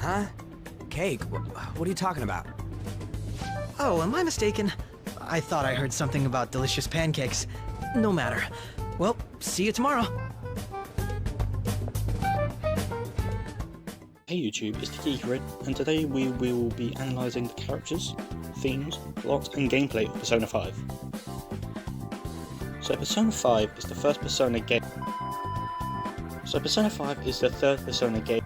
Huh? Cake? What are you talking about? Oh, am I mistaken? I thought I heard something about delicious pancakes. No matter. Well, see you tomorrow. Hey YouTube, it's the Geek Red, and today we will be analysing the characters, themes, plot and gameplay of Persona 5. So Persona 5 is the first Persona game. Persona 5 is the third Persona game.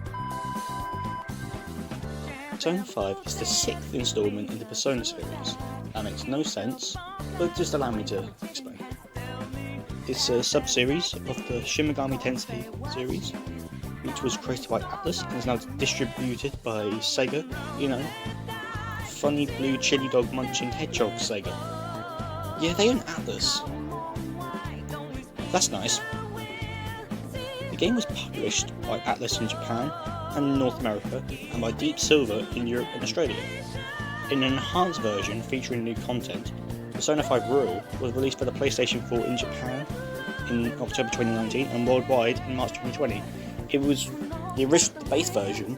Persona 5 is the 6th installment in the Persona series. That makes no sense, but just allow me to explain. It's a sub-series of the Shin Megami Tensei series, which was created by Atlus and is now distributed by Sega, you know, funny blue chili dog munching hedgehog Sega. Yeah, they own Atlus. That's nice. The game was published by Atlus in Japan and North America, and by Deep Silver in Europe and Australia. In an enhanced version featuring new content, Persona 5 Royal was released for the PlayStation 4 in Japan in October 2019 and worldwide in March 2020. The base version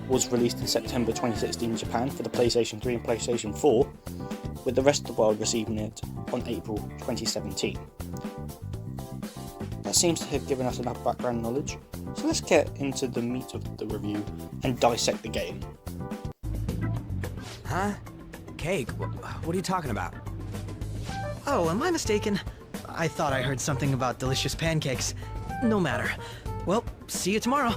was released in September 2016 in Japan for the PlayStation 3 and PlayStation 4, with the rest of the world receiving it on April 2017. That seems to have given us enough background knowledge, so let's get into the meat of the review and dissect the game. Huh? Cake? What are you talking about? Oh, am I mistaken? I thought I heard something about delicious pancakes. No matter. Well, see you tomorrow.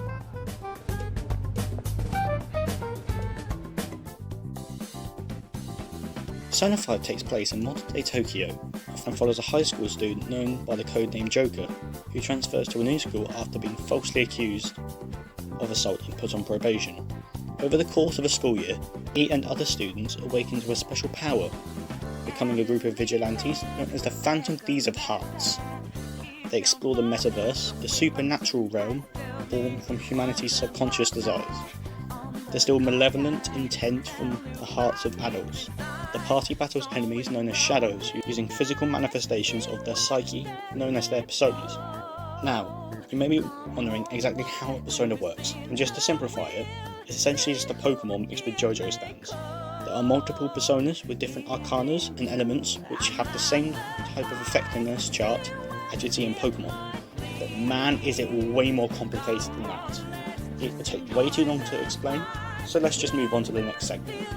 Persona 5 takes place in modern-day Tokyo and follows a high school student known by the codename Joker, who transfers to a new school after being falsely accused of assault and put on probation. Over the course of a school year, he and other students awaken to a special power, becoming a group of vigilantes known as the Phantom Thieves of Hearts. They explore the metaverse, the supernatural realm born from humanity's subconscious desires. There's still malevolent intent from the hearts of adults. The party battles enemies known as shadows, using physical manifestations of their psyche, known as their personas. Now, you may be wondering exactly how a persona works, and just to simplify it, it's essentially just a Pokemon mixed with JoJo stands. There are multiple personas with different arcanas and elements which have the same type of effectiveness chart as you see in Pokemon, but man is it way more complicated than that. It would take way too long to explain, so let's just move on to the next segment.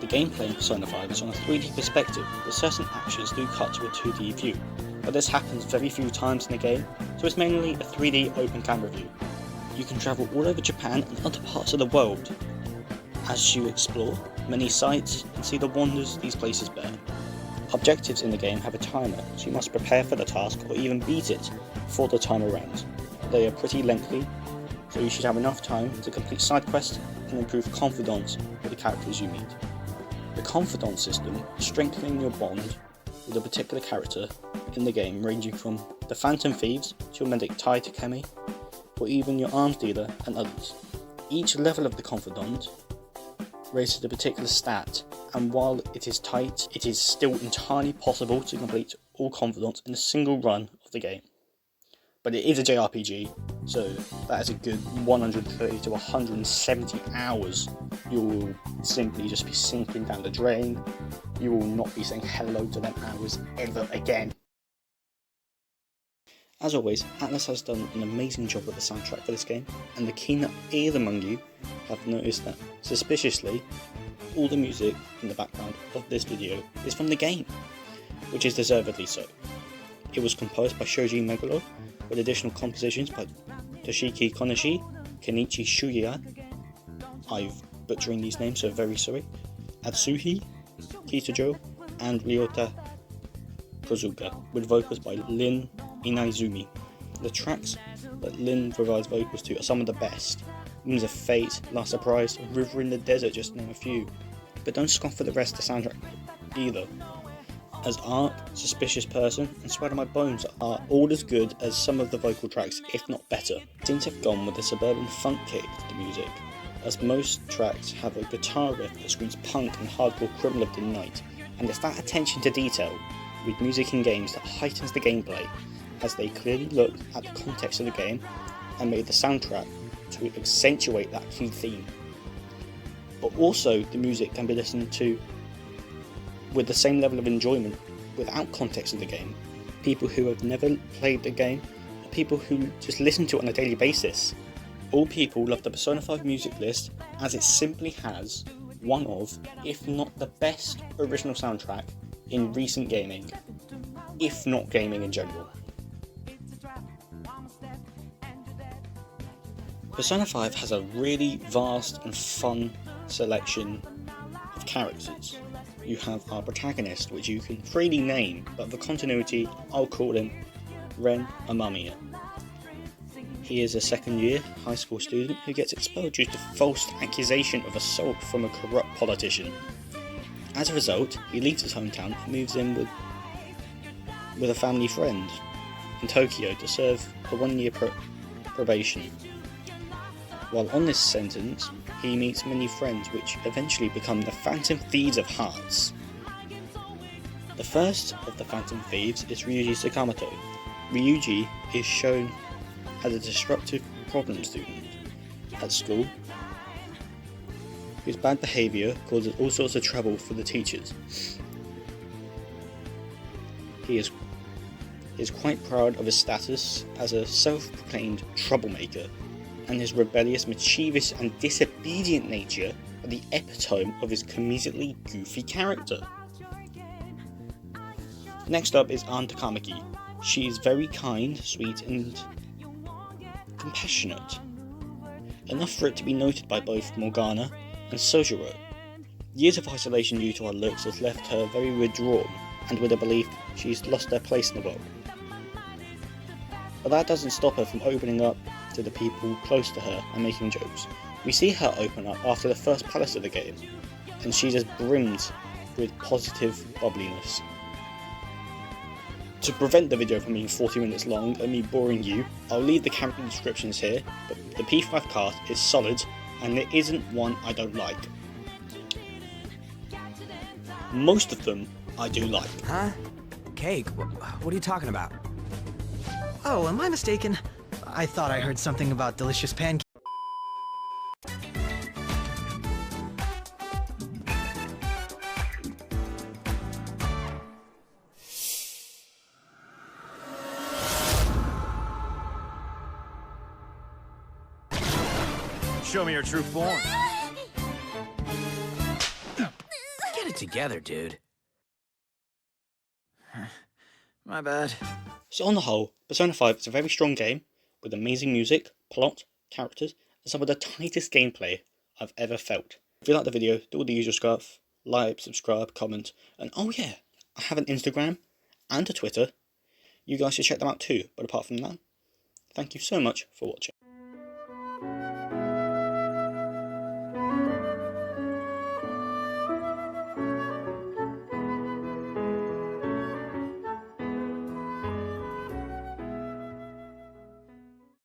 The gameplay in Persona 5 is on a 3D perspective, but certain actions do cut to a 2D view, but this happens very few times in the game, so it's mainly a 3D open camera view. You can travel all over Japan and other parts of the world as you explore many sites and see the wonders these places bear. Objectives in the game have a timer, so you must prepare for the task or even beat it before the timer ends. They are pretty lengthy, so you should have enough time to complete side quests and improve confidence with the characters you meet. The confidence system is strengthening your bond with a particular character in the game, ranging from the Phantom Thieves to your medic Tai Takemi, or even your arms dealer and others. Each level of the confidant raises a particular stat, and while it is tight, it is still entirely possible to complete all confidants in a single run of the game. But it is a JRPG, so that is a good 130 to 170 hours. You will simply just be sinking down the drain. You will not be saying hello to them hours ever again. As always, Atlus has done an amazing job with the soundtrack for this game, and the keen ears among you have noticed that, suspiciously, all the music in the background of this video is from the game, which is deservedly so. It was composed by Shoji Meguro, with additional compositions by Toshiki Konishi, Kenichi Shuya, I'm butchering these names so very sorry, Atsuhi Kitajo, and Ryota Kozuka, with vocals by Lin Inaizumi. The tracks that Lin provides vocals to are some of the best. Whims of Fate, Last Surprise, River in the Desert, just to name a few. But don't scoff at the rest of the soundtrack either, as Ark, Suspicious Person, and Sweat on My Bones are all as good as some of the vocal tracks, if not better. Seem to have gone with a suburban funk kick to the music, as most tracks have a guitar riff that screams punk and hardcore criminal of the night, and it's that attention to detail with music in games that heightens the gameplay, as they clearly look at the context of the game and made the soundtrack to accentuate that key theme. But also the music can be listened to with the same level of enjoyment without context of the game. People who have never played the game, or people who just listen to it on a daily basis. All people love the Persona 5 music list as it simply has one of, if not the best original soundtrack in recent gaming, if not gaming in general. Persona 5 has a really vast and fun selection of characters. You have our protagonist, which you can freely name, but for continuity, I'll call him Ren Amamiya. He is a second-year high school student who gets expelled due to false accusation of assault from a corrupt politician. As a result, he leaves his hometown and moves in with a family friend in Tokyo to serve a one-year probation. While on this sentence, he meets many friends which eventually become the Phantom Thieves of Hearts. The first of the Phantom Thieves is Ryuji Sakamoto. Ryuji is shown as a disruptive problem student at school whose bad behaviour causes all sorts of trouble for the teachers. He is quite proud of his status as a self-proclaimed troublemaker, and his rebellious, mischievous and disobedient nature are the epitome of his comedically goofy character. Next up is Aunt Takamaki. She is very kind, sweet and compassionate, enough for it to be noted by both Morgana and Sojiro. Years of isolation due to her looks has left her very withdrawn and with a belief she's lost her place in the world. But that doesn't stop her from opening up to the people close to her and making jokes. We see her open up after the first palace of the game, and she just brims with positive bubbliness. To prevent the video from being 40 minutes long and me boring you, I'll leave the character descriptions here, but the P5 cast is solid and there isn't one I don't like. Most of them I do like. Huh? Cake? What are you talking about? Oh, am I mistaken? I thought I heard something about delicious pancakes. Show me your true form. Get it together, dude. My bad. So on the whole, Persona 5 is a very strong game with amazing music, plot, characters, and some of the tightest gameplay I've ever felt. If you like the video, do all the usual stuff, like, subscribe, comment, and oh yeah, I have an Instagram and a Twitter. You guys should check them out too, but apart from that, thank you so much for watching.